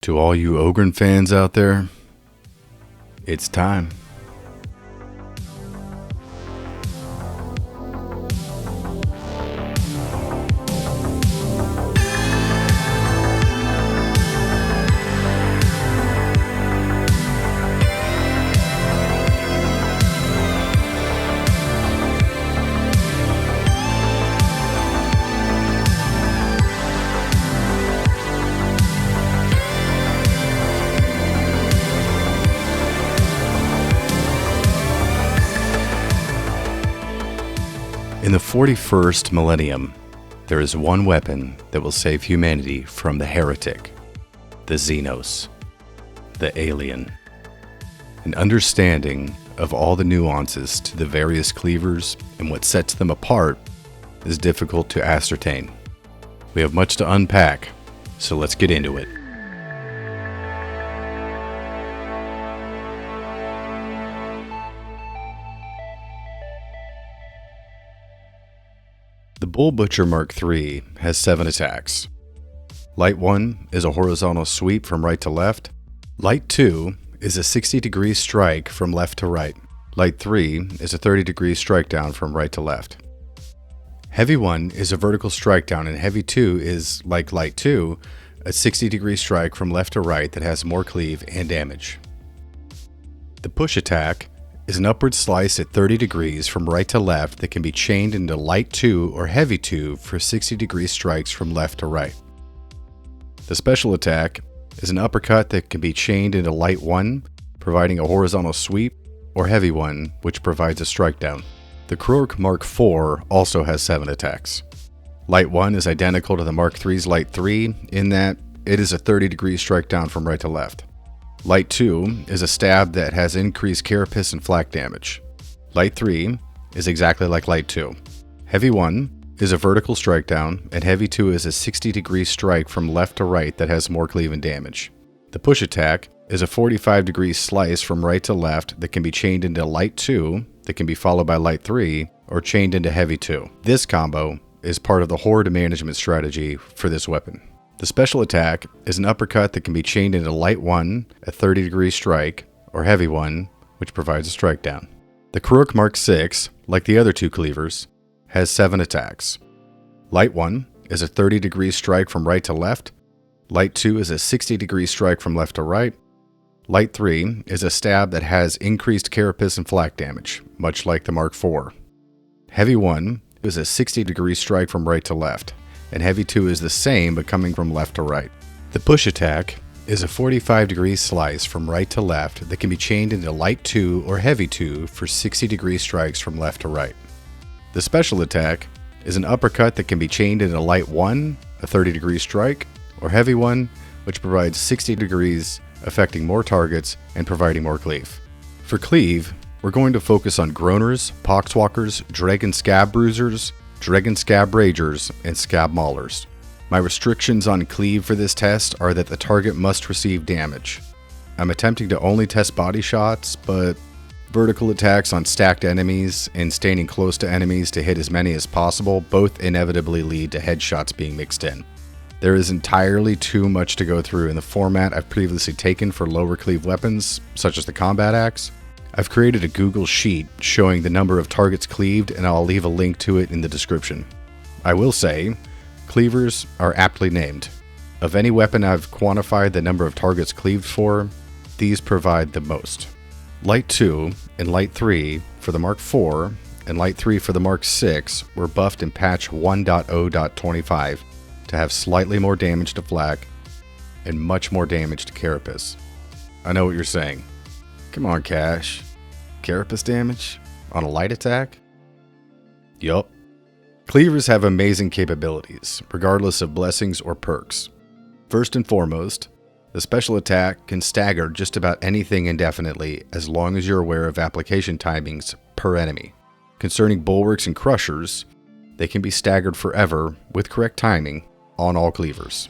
To all you Ogryn fans out there, it's time. In the 41st millennium, there is one weapon that will save humanity from the heretic, the Xenos, the alien. An understanding of all the nuances to the various cleavers and what sets them apart is difficult to ascertain. We have much to unpack, so let's get into it. The Bull Butcher Mark III has 7 attacks. Light 1 is a horizontal sweep from right to left. Light 2 is a 60-degree strike from left to right. Light 3 is a 30-degree strike down from right to left. Heavy 1 is a vertical strike down, and Heavy 2 is, like Light 2, a 60-degree strike from left to right that has more cleave and damage. The Push attack is an upward slice at 30 degrees from right to left that can be chained into Light 2 or Heavy 2 for 60-degree strikes from left to right. The Special attack is an uppercut that can be chained into Light 1, providing a horizontal sweep, or Heavy 1, which provides a strike down. The Krork Mark IV also has 7 attacks. Light 1 is identical to the Mark III's Light 3 in that it is a 30-degree strike down from right to left. Light 2 is a stab that has increased carapace and flak damage. Light 3 is exactly like Light 2. Heavy 1 is a vertical strike down, and Heavy 2 is a 60-degree strike from left to right that has more cleave and damage. The Push attack is a 45-degree slice from right to left that can be chained into Light 2 that can be followed by Light 3 or chained into Heavy 2. This combo is part of the Horde Management strategy for this weapon. The Special attack is an uppercut that can be chained into Light 1, a 30-degree strike, or Heavy 1, which provides a strike down. The Krork Mark VI, like the other 2 cleavers, has 7 attacks. Light 1 is a 30-degree strike from right to left. Light 2 is a 60-degree strike from left to right. Light 3 is a stab that has increased carapace and flak damage, much like the Mark IV. Heavy 1 is a 60-degree strike from right to left, and Heavy 2 is the same but coming from left to right. The Push attack is a 45-degree slice from right to left that can be chained into Light 2 or Heavy 2 for 60-degree strikes from left to right. The Special attack is an uppercut that can be chained into Light 1, a 30-degree strike, or Heavy 1, which provides 60 degrees, affecting more targets and providing more cleave. For cleave, we're going to focus on Groaners, Poxwalkers, Dragon Scab Bruisers, Dragon Scab Ragers, and Scab Maulers. My restrictions on cleave for this test are that the target must receive damage. I'm attempting to only test body shots, but vertical attacks on stacked enemies and standing close to enemies to hit as many as possible both inevitably lead to headshots being mixed in. There is entirely too much to go through in the format I've previously taken for lower cleave weapons, such as the Combat Axe. I've created a Google Sheet showing the number of targets cleaved, and I'll leave a link to it in the description. I will say, cleavers are aptly named. Of any weapon I've quantified the number of targets cleaved for, these provide the most. Light 2 and Light 3 for the Mark IV and Light 3 for the Mark VI were buffed in patch 1.0.25 to have slightly more damage to flak and much more damage to carapace. I know what you're saying. Come on, Cash. Carapace damage? On a light attack? Yup. Cleavers have amazing capabilities, regardless of blessings or perks. First and foremost, the Special attack can stagger just about anything indefinitely as long as you're aware of application timings per enemy. Concerning Bulwarks and Crushers, they can be staggered forever with correct timing on all cleavers.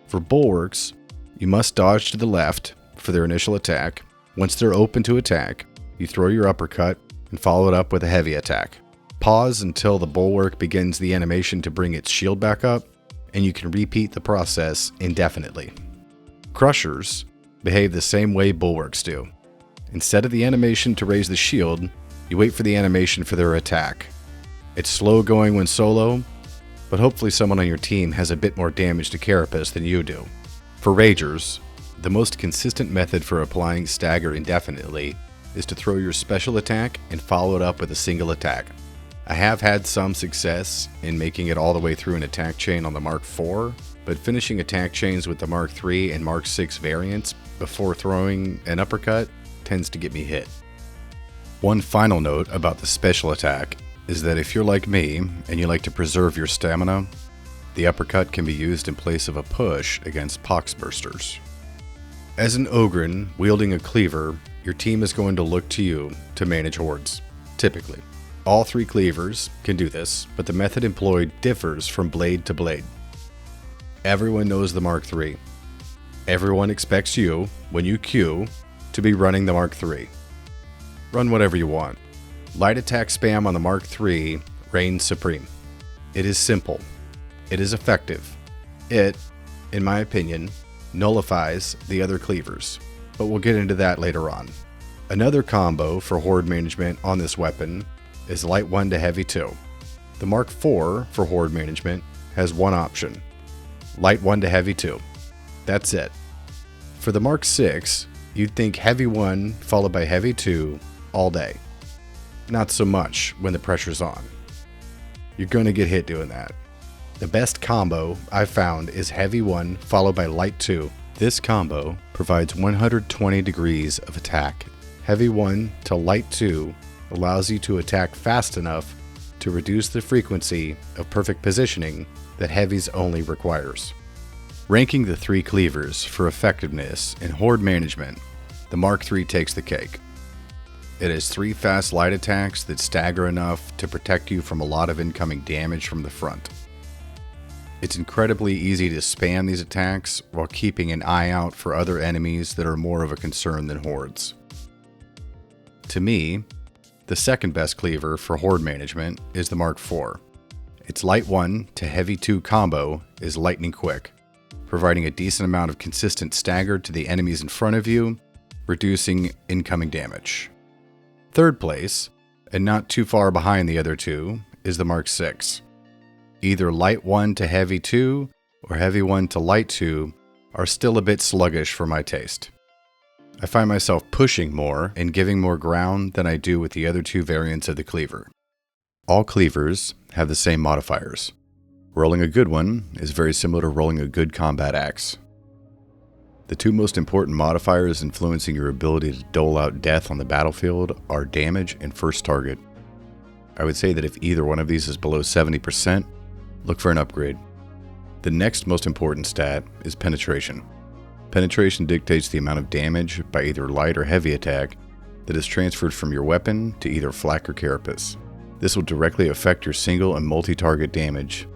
For Bulwarks, you must dodge to the left for their initial attack. Once they're open to attack, you throw your uppercut and follow it up with a heavy attack. Pause until the Bulwark begins the animation to bring its shield back up, and you can repeat the process indefinitely. Crushers behave the same way bulwarks do. Instead of the animation to raise the shield, you wait for the animation for their attack. It's slow going when solo, but hopefully someone on your team has a bit more damage to carapace than you do. For Ragers, the most consistent method for applying stagger indefinitely is to throw your special attack and follow it up with a single attack. I have had some success in making it all the way through an attack chain on the Mark IV, but finishing attack chains with the Mark III and Mark VI variants before throwing an uppercut tends to get me hit. One final note about the special attack is that if you're like me and you like to preserve your stamina, the uppercut can be used in place of a push against poxbursters. As an Ogryn wielding a cleaver, your team is going to look to you to manage hordes, typically. All 3 cleavers can do this, but the method employed differs from blade to blade. Everyone knows the Mark III. Everyone expects you, when you queue, to be running the Mark III. Run whatever you want. Light attack spam on the Mark III reigns supreme. It is simple. It is effective. It, in my opinion, nullifies the other cleavers, but we'll get into that later on. Another combo for Horde Management on this weapon is Light 1 to Heavy 2. The Mark IV for Horde Management has one option, Light 1 to Heavy 2. That's it. For the Mark VI, you'd think Heavy 1 followed by Heavy 2 all day. Not so much when the pressure's on. You're going to get hit doing that. The best combo I've found is Heavy 1 followed by Light 2. This combo provides 120 degrees of attack. Heavy 1 to Light 2 allows you to attack fast enough to reduce the frequency of perfect positioning that Heavies only requires. Ranking the 3 cleavers for effectiveness in Horde Management, the Mark III takes the cake. It has 3 fast light attacks that stagger enough to protect you from a lot of incoming damage from the front. It's incredibly easy to spam these attacks while keeping an eye out for other enemies that are more of a concern than hordes. To me, the second best cleaver for Horde Management is the Mark IV. Its Light 1 to Heavy 2 combo is lightning quick, providing a decent amount of consistent stagger to the enemies in front of you, reducing incoming damage. Third place, and not too far behind the other 2, is the Mark VI. Either Light 1 to Heavy 2 or Heavy 1 to Light 2 are still a bit sluggish for my taste. I find myself pushing more and giving more ground than I do with the other 2 variants of the cleaver. All cleavers have the same modifiers. Rolling a good one is very similar to rolling a good combat axe. The 2 most important modifiers influencing your ability to dole out death on the battlefield are damage and first target. I would say that if either one of these is below 70%, look for an upgrade. The next most important stat is penetration. Penetration dictates the amount of damage by either light or heavy attack that is transferred from your weapon to either flak or carapace. This will directly affect your single and multi-target damage.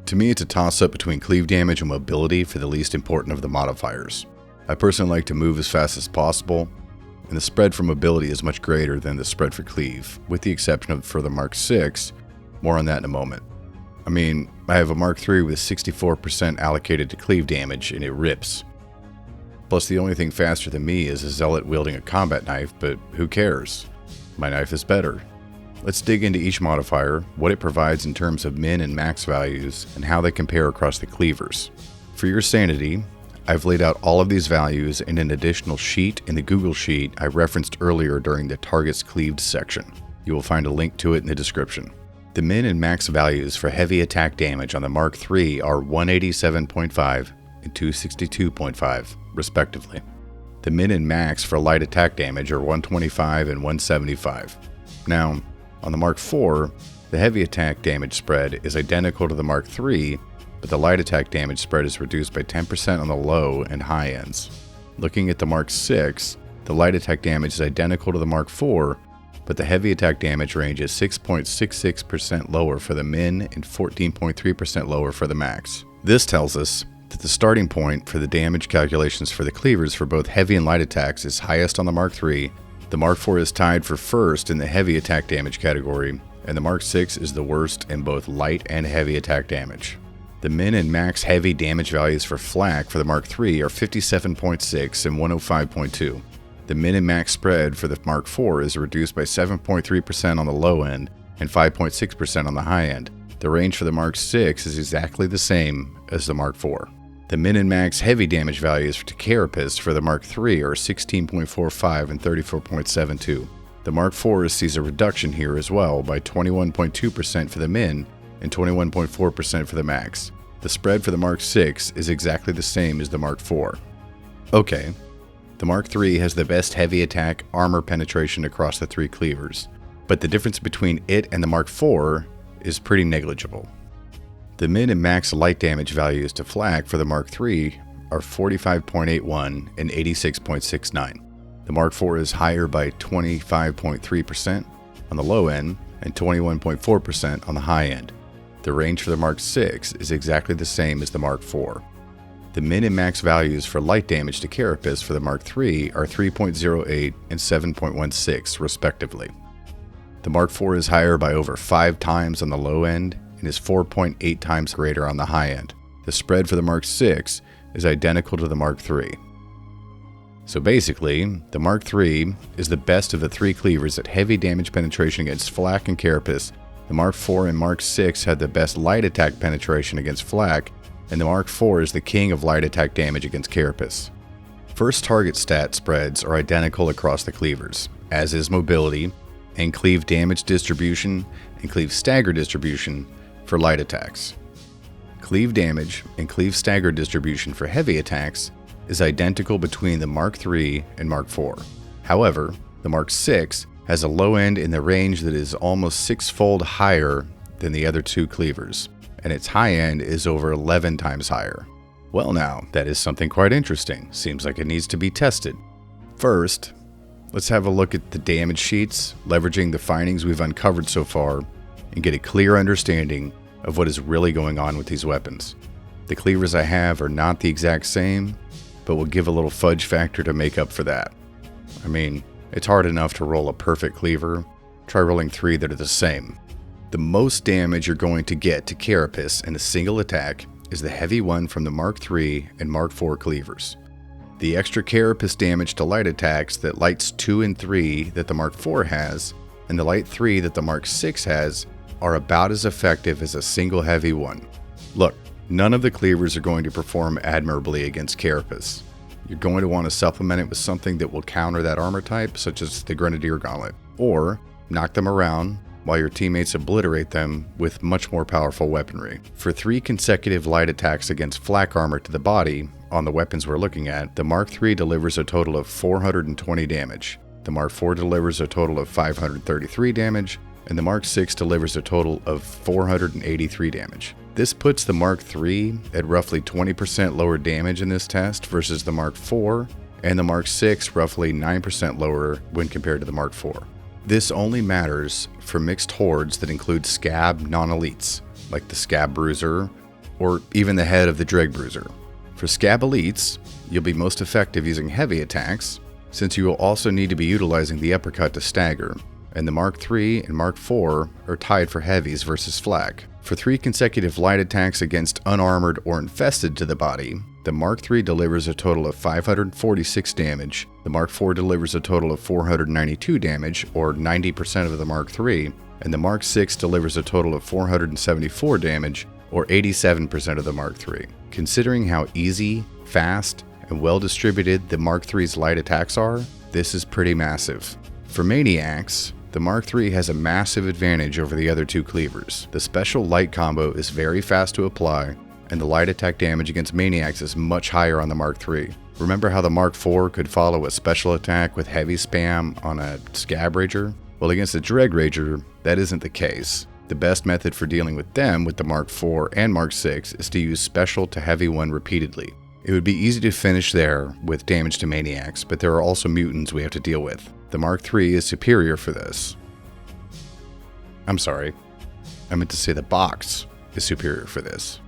To me, it's a toss-up between cleave damage and mobility for the least important of the modifiers. I personally like to move as fast as possible, and the spread for mobility is much greater than the spread for cleave, with the exception of for the Mark VI. More on that in a moment. I mean, I have a Mark III with 64% allocated to cleave damage, and it rips. Plus, the only thing faster than me is a zealot wielding a combat knife, but who cares? My knife is better. Let's dig into each modifier, what it provides in terms of min and max values, and how they compare across the cleavers. For your sanity, I've laid out all of these values in an additional sheet in the Google Sheet I referenced earlier during the Targets Cleaved section. You will find a link to it in the description. The min and max values for heavy attack damage on the Mark III are 187.5 and 262.5, respectively. The min and max for light attack damage are 125 and 175. Now, on the Mark IV, the heavy attack damage spread is identical to the Mark III, but the light attack damage spread is reduced by 10% on the low and high ends. Looking at the Mark VI, the light attack damage is identical to the Mark IV, but the heavy attack damage range is 6.66% lower for the min and 14.3% lower for the max. This tells us that the starting point for the damage calculations for the cleavers for both heavy and light attacks is highest on the Mark III, the Mark IV is tied for first in the heavy attack damage category, and the Mark VI is the worst in both light and heavy attack damage. The min and max heavy damage values for flak for the Mark III are 57.6 and 105.2. The min and max spread for the Mark IV is reduced by 7.3% on the low end and 5.6% on the high end. The range for the Mark VI is exactly the same as the Mark IV. The min and max heavy damage values to carapace for the Mark III are 16.45 and 34.72. The Mark IV sees a reduction here as well by 21.2% for the min and 21.4% for the max. The spread for the Mark VI is exactly the same as the Mark IV. Okay, the Mark III has the best heavy attack armor penetration across the three cleavers, but the difference between it and the Mark IV is pretty negligible. The min and max light damage values to flak for the Mark III are 45.81 and 86.69. The Mark IV is higher by 25.3% on the low end and 21.4% on the high end. The range for the Mark VI is exactly the same as the Mark IV. The min and max values for light damage to carapace for the Mark III are 3.08 and 7.16 respectively. The Mark IV is higher by over 5 times on the low end and is 4.8 times greater on the high end. The spread for the Mark VI is identical to the Mark III. So basically, the Mark III is the best of the three cleavers at heavy damage penetration against flak and carapace. The Mark IV and Mark VI had the best light attack penetration against flak, and the Mark IV is the king of light attack damage against carapace. First target stat spreads are identical across the cleavers, as is mobility, and cleave damage distribution and cleave stagger distribution for light attacks. Cleave damage and cleave stagger distribution for heavy attacks is identical between the Mark III and Mark IV. However, the Mark VI has a low end in the range that is almost 6-fold higher than the other two cleavers, and its high end is over 11 times higher. Well now, that is something quite interesting. Seems like it needs to be tested. First, let's have a look at the damage sheets, leveraging the findings we've uncovered so far, and get a clear understanding of what is really going on with these weapons. The cleavers I have are not the exact same, but we'll give a little fudge factor to make up for that. I mean, it's hard enough to roll a perfect cleaver. Try rolling 3 that are the same. The most damage you're going to get to carapace in a single attack is the heavy one from the Mark III and Mark IV cleavers. The extra carapace damage to light attacks that lights 2 and 3 that the Mark IV has, and the light 3 that the Mark VI has, are about as effective as a single heavy one. Look, none of the cleavers are going to perform admirably against carapace. You're going to want to supplement it with something that will counter that armor type, such as the Grenadier Gauntlet, or knock them around while your teammates obliterate them with much more powerful weaponry. For 3 consecutive light attacks against flak armor to the body on the weapons we're looking at, the Mark III delivers a total of 420 damage, the Mark IV delivers a total of 533 damage, and the Mark VI delivers a total of 483 damage. This puts the Mark III at roughly 20% lower damage in this test versus the Mark IV, and the Mark VI roughly 9% lower when compared to the Mark IV. This only matters for mixed hordes that include scab non-elites, like the Scab Bruiser, or even the head of the Dreg Bruiser. For scab elites, you'll be most effective using heavy attacks, since you will also need to be utilizing the uppercut to stagger, and the Mark III and Mark IV are tied for heavies versus flak. For 3 consecutive light attacks against unarmored or infested to the body, the Mark III delivers a total of 546 damage, the Mark IV delivers a total of 492 damage, or 90% of the Mark III, and the Mark VI delivers a total of 474 damage, or 87% of the Mark III. Considering how easy, fast, and well distributed the Mark III's light attacks are, this is pretty massive. For Maniacs, the Mark III has a massive advantage over the other 2 cleavers. The special light combo is very fast to apply, and the light attack damage against Maniacs is much higher on the Mark III. Remember how the Mark IV could follow a special attack with heavy spam on a Scab Rager? Well, against the Dreg Rager, that isn't the case. The best method for dealing with them with the Mark IV and Mark VI is to use special to heavy one repeatedly. It would be easy to finish there with damage to Maniacs, but there are also mutants we have to deal with. The Mark III is superior for this. I'm sorry, I meant to say the box is superior for this.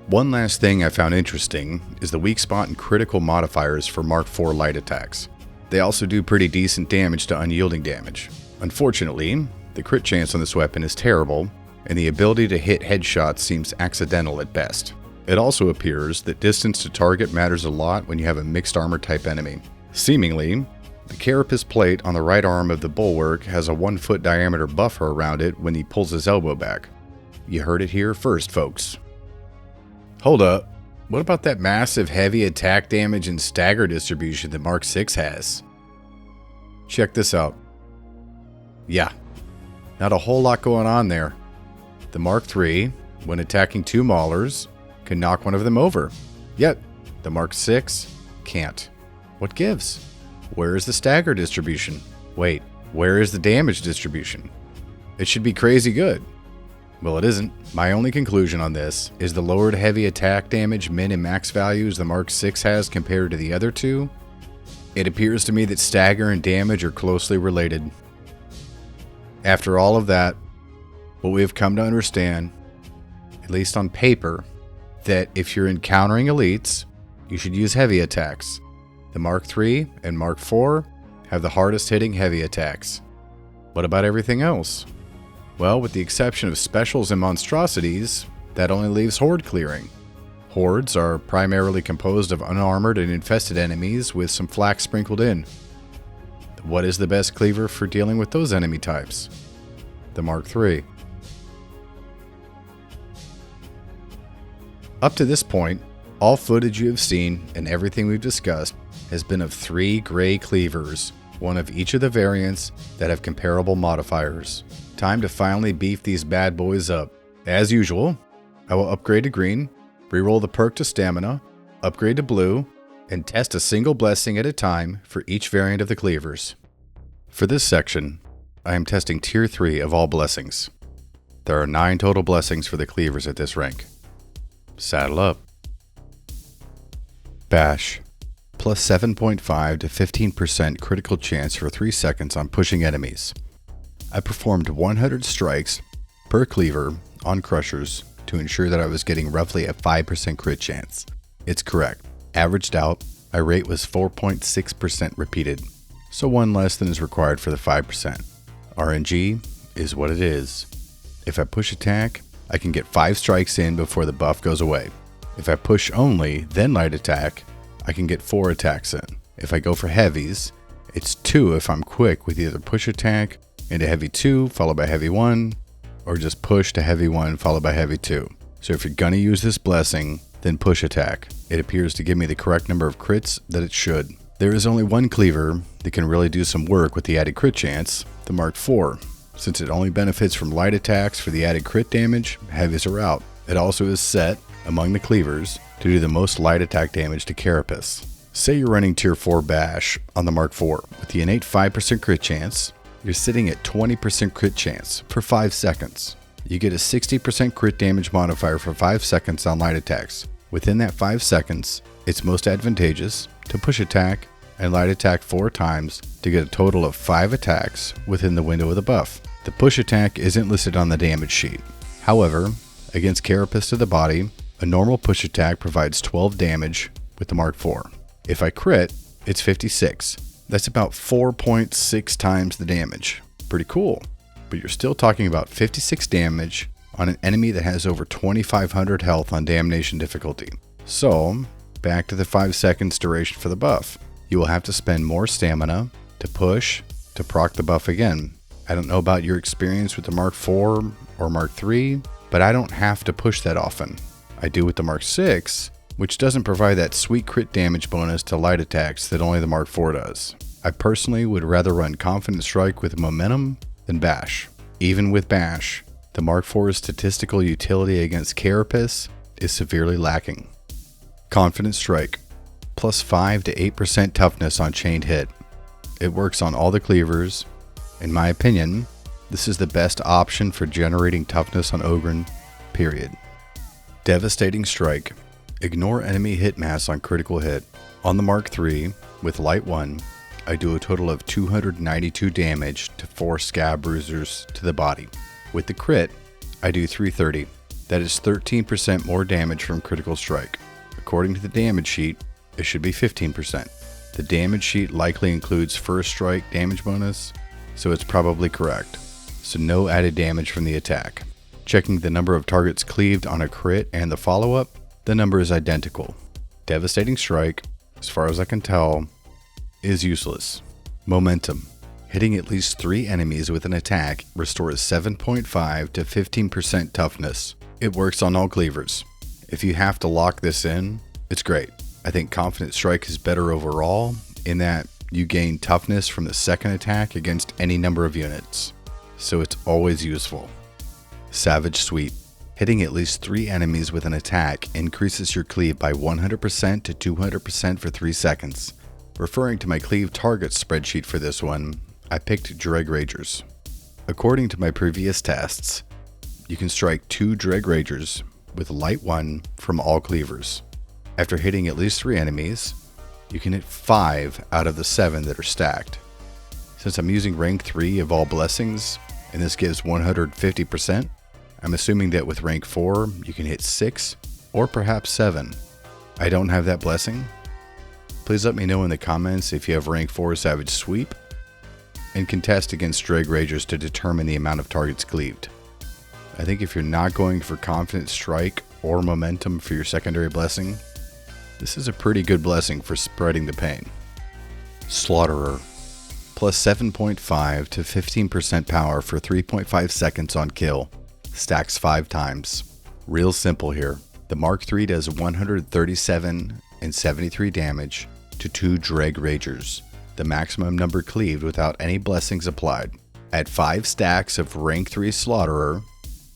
One last thing I found interesting is the weak spot and critical modifiers for Mark IV light attacks. They also do pretty decent damage to unyielding damage. Unfortunately, the crit chance on this weapon is terrible, and the ability to hit headshots seems accidental at best. It also appears that distance to target matters a lot when you have a mixed armor type enemy. Seemingly, the carapace plate on the right arm of the bulwark has a 1 foot diameter buffer around it when he pulls his elbow back. You heard it here first, folks. Hold up. What about that massive heavy attack damage and stagger distribution that Mark 6 has? Check this out. Yeah, not a whole lot going on there. The Mark 3, when attacking 2 maulers, can knock one of them over. Yet, the Mark 6 can't. What gives? Where is the stagger distribution? Wait, where is the damage distribution? It should be crazy good. Well, it isn't. My only conclusion on this is the lowered heavy attack damage min and max values the Mark 6 has compared to the other two. It appears to me that stagger and damage are closely related. After all of that, what we have come to understand, at least on paper, that if you're encountering elites, you should use heavy attacks. The Mark 3 and Mark 4 have the hardest hitting heavy attacks. What about everything else? Well, with the exception of specials and monstrosities, that only leaves horde clearing. Hordes are primarily composed of unarmored and infested enemies with some flak sprinkled in. What is the best cleaver for dealing with those enemy types? The Mark 3. Up to this point, all footage you have seen and everything we've discussed has been of 3 gray cleavers, one of each of the variants that have comparable modifiers. Time to finally beef these bad boys up. As usual, I will upgrade to green, reroll the perk to stamina, upgrade to blue, and test a single blessing at a time for each variant of the cleavers. For this section, I am testing tier 3 of all blessings. There are 9 total blessings for the cleavers at this rank. Saddle up. Bash. Plus 7.5 to 15% critical chance for 3 seconds on pushing enemies. I performed 100 strikes per cleaver on crushers to ensure that I was getting roughly a 5% crit chance. It's correct. Averaged out, my rate was 4.6% repeated, so 1 less than is required for the 5%. RNG is what it is. If I push attack, I can get 5 strikes in before the buff goes away. If I push only, then light attack, I can get 4 attacks in. If I go for heavies, it's 2 if I'm quick with either push attack into heavy 2 followed by heavy 1, or just push to heavy 1 followed by heavy 2. So if you're gonna use this blessing, then push attack. It appears to give me the correct number of crits that it should. There is only one cleaver that can really do some work with the added crit chance, the Mark 4. Since it only benefits from light attacks for the added crit damage, heavies are out. It also is set, among the cleavers, to do the most light attack damage to carapace. Say you're running tier 4 bash on the Mark 4. With the innate 5% crit chance, you're sitting at 20% crit chance for 5 seconds. You get a 60% crit damage modifier for 5 seconds on light attacks. Within that 5 seconds, it's most advantageous to push attack and light attack 4 times to get a total of 5 attacks within the window of the buff. The push attack isn't listed on the damage sheet. However, against carapace to the body, a normal push attack provides 12 damage with the Mark 4. If I crit, it's 56. That's about 4.6 times the damage. Pretty cool. But you're still talking about 56 damage on an enemy that has over 2,500 health on damnation difficulty. So, back to the 5 seconds duration for the buff. You will have to spend more stamina to push to proc the buff again. I don't know about your experience with the Mark 4 or Mark 3, but I don't have to push that often. I do with the Mark 6, which doesn't provide that sweet crit damage bonus to light attacks that only the Mark 4 does. I personally would rather run Confident Strike with Momentum than Bash. Even with Bash, the Mark 4's statistical utility against carapace is severely lacking. Confident Strike, plus 5 to 8% toughness on chained hit. It works on all the cleavers. In my opinion, this is the best option for generating toughness on Ogryn, period. Devastating Strike. Ignore enemy hit mass on critical hit. On the Mark 3, with Light 1, I do a total of 292 damage to 4 scab bruisers to the body. With the crit, I do 330. That is 13% more damage from critical strike. According to the damage sheet, it should be 15%. The damage sheet likely includes first strike damage bonus, so it's probably correct. So no added damage from the attack. Checking the number of targets cleaved on a crit and the follow-up, the number is identical. Devastating Strike, as far as I can tell, is useless. Momentum. Hitting at least 3 enemies with an attack restores 7.5 to 15% toughness. It works on all cleavers. If you have to lock this in, it's great. I think Confident Strike is better overall in that you gain toughness from the second attack against any number of units, so it's always useful. Savage Sweep. Hitting at least 3 enemies with an attack increases your cleave by 100% to 200% for 3 seconds. Referring to my cleave targets spreadsheet for this one, I picked Dreg Ragers. According to my previous tests, you can strike 2 Dreg Ragers with Light 1 from all cleavers. After hitting at least 3 enemies, you can hit 5 out of the 7 that are stacked. Since I'm using rank 3 of all blessings, and this gives 150%, I'm assuming that with rank 4, you can hit 6 or perhaps 7. I don't have that blessing. Please let me know in the comments if you have rank 4 Savage Sweep, and contest against Dreg Ragers to determine the amount of targets cleaved. I think if you're not going for Confident Strike or Momentum for your secondary blessing, this is a pretty good blessing for spreading the pain. Slaughterer. Plus 7.5 to 15% power for 3.5 seconds on kill. Stacks 5 times. Real simple here. The Mark III does 137 and 73 damage to 2 Dreg Ragers, the maximum number cleaved without any blessings applied. At 5 stacks of rank 3 Slaughterer,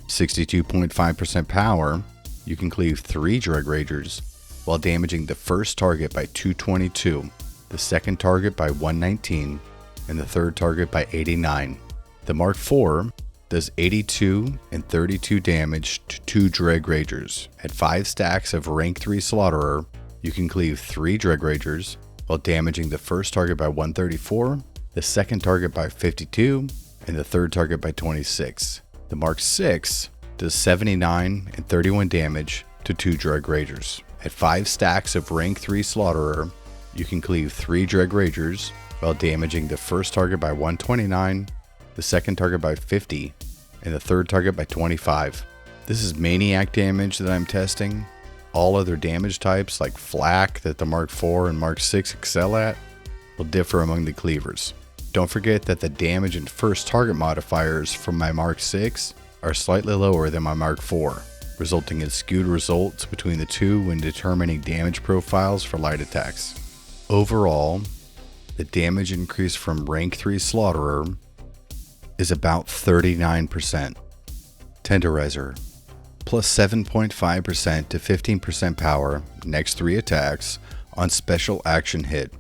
62.5% power, you can cleave 3 Dreg Ragers while damaging the first target by 222, the second target by 119, and the third target by 89. The Mark IV does 82 and 32 damage to 2 Dreg Ragers. At 5 stacks of rank 3 Slaughterer, you can cleave 3 Dreg Ragers while damaging the first target by 134, the second target by 52, and the third target by 26. The Mark VI does 79 and 31 damage to 2 Dreg Ragers. At 5 stacks of rank 3 Slaughterer, you can cleave 3 Dreg Ragers while damaging the first target by 129, the second target by 50, and the third target by 25. This is Maniac damage that I'm testing. All other damage types like Flak that the Mark IV and Mark VI excel at will differ among the cleavers. Don't forget that the damage and first target modifiers from my Mark VI are slightly lower than my Mark IV, resulting in skewed results between the two when determining damage profiles for light attacks. Overall, the damage increase from rank 3 Slaughterer is about 39%. Tenderizer. Plus 7.5% to 15% power next 3 attacks on special action hit.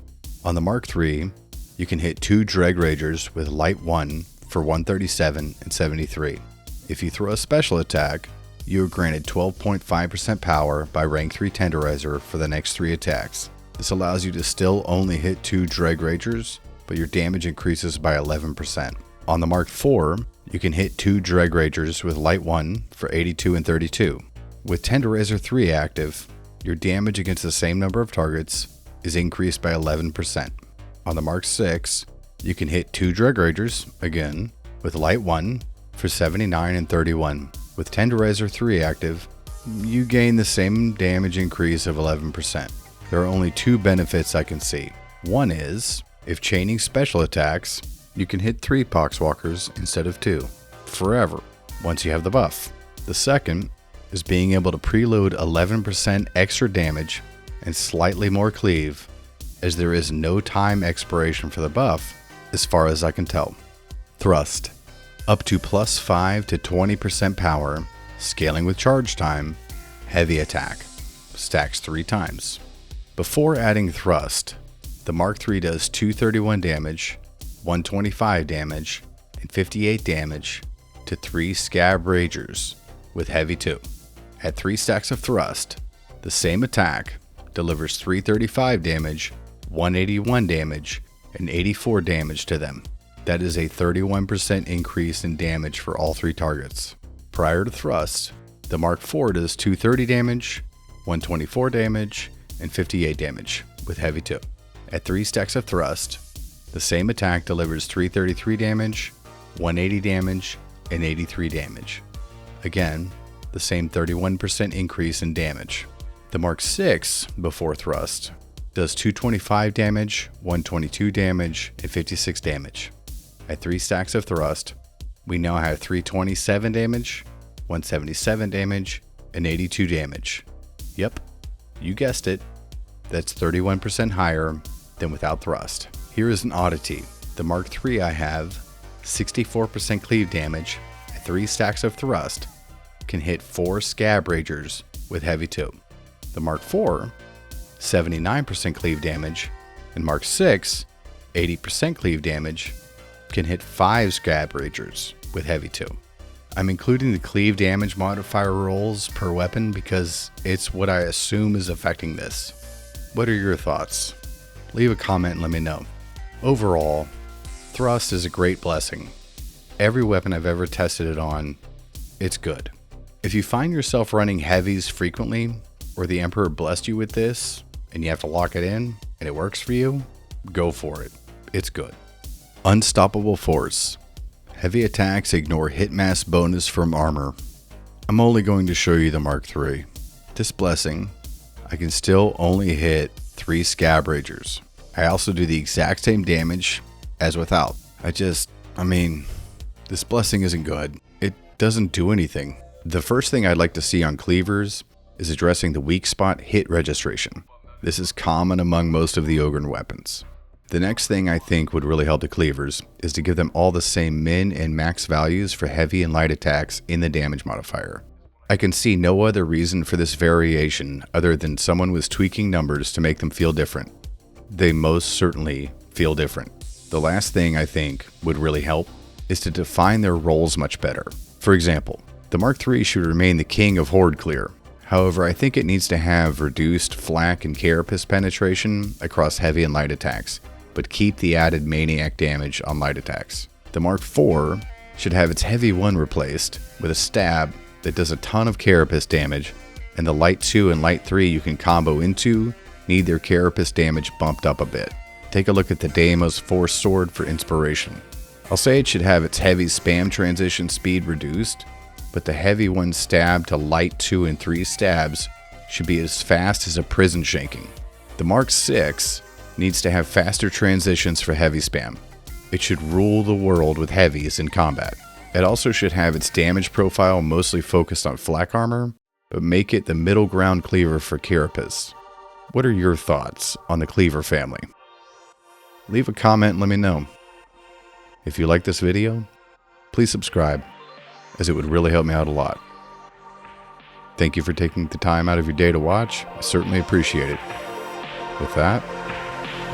On the Mark III, you can hit 2 Dreg Ragers with Light 1 for 137 and 73. If you throw a special attack, you are granted 12.5% power by rank 3 Tenderizer for the next 3 attacks. This allows you to still only hit 2 Dreg Ragers, but your damage increases by 11%. On the Mark IV, you can hit 2 Dreg Ragers with Light 1 for 82 and 32. With Tenderizer 3 active, your damage against the same number of targets is increased by 11%. On the Mark VI, you can hit 2 Dreg Ragers, again, with Light 1 for 79 and 31. With Tenderizer 3 active, you gain the same damage increase of 11%. There are only 2 benefits I can see. One is, if chaining special attacks, you can hit 3 Poxwalkers instead of 2, forever, once you have the buff. The second is being able to preload 11% extra damage and slightly more cleave, as there is no time expiration for the buff, as far as I can tell. Thrust. Up to plus 5 to 20% power, scaling with charge time, heavy attack. Stacks 3 times. Before adding Thrust, the Mark III does 231 damage, 125 damage, and 58 damage to 3 Scab Ragers with Heavy 2. At 3 stacks of Thrust, the same attack delivers 335 damage, 181 damage, and 84 damage to them. That is a 31% increase in damage for all 3 targets. Prior to Thrust, the Mark IV does 230 damage, 124 damage, and 58 damage with Heavy 2. At 3 stacks of Thrust, the same attack delivers 333 damage, 180 damage, and 83 damage. Again, the same 31% increase in damage. The Mark 6 before thrust does 225 damage, 122 damage, and 56 damage. At 3 stacks of thrust, we now have 327 damage, 177 damage, and 82 damage. Yep, you guessed it, that's 31% higher than without thrust. Here is an oddity. The Mark 3 I have, 64% cleave damage, at 3 stacks of thrust, can hit 4 Scab Ragers with Heavy 2. The Mark 4, 79% cleave damage, and Mark 6, 80% cleave damage, can hit 5 Scab Ragers with Heavy 2. I'm including the cleave damage modifier rolls per weapon because it's what I assume is affecting this. What are your thoughts? Leave a comment and let me know. Overall, thrust is a great blessing. Every weapon I've ever tested it on, it's good. If you find yourself running heavies frequently, or the Emperor blessed you with this, and you have to lock it in, and it works for you, go for it. It's good. Unstoppable Force. Heavy attacks ignore hit mass bonus from armor. I'm only going to show you the Mark III. This blessing, I can still only hit 3 Scab Ragers. I also do the exact same damage as without. This blessing isn't good. It doesn't do anything. The first thing I'd like to see on Cleavers is addressing the weak spot hit registration. This is common among most of the Ogre weapons. The next thing I think would really help the Cleavers is to give them all the same min and max values for heavy and light attacks in the damage modifier. I can see no other reason for this variation other than someone was tweaking numbers to make them feel different. They most certainly feel different. The last thing I think would really help is to define their roles much better. For example, the Mark III should remain the king of Horde clear. However, I think it needs to have reduced flak and carapace penetration across heavy and light attacks, but keep the added maniac damage on light attacks. The Mark IV should have its heavy 1 replaced with a stab that does a ton of carapace damage, and the light 2 and light 3 you can combo into need their carapace damage bumped up a bit. Take a look at the Deimos Force Sword for inspiration. I'll say it should have its heavy spam transition speed reduced, but the heavy 1 stab to light 2 and 3 stabs should be as fast as a prison shaking. The Mark 6 needs to have faster transitions for heavy spam. It should rule the world with heavies in combat. It also should have its damage profile mostly focused on flak armor, but make it the middle ground cleaver for carapace. What are your thoughts on the Cleaver family? Leave a comment and let me know. If you like this video, please subscribe, as it would really help me out a lot. Thank you for taking the time out of your day to watch. I certainly appreciate it. With that,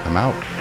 I'm out.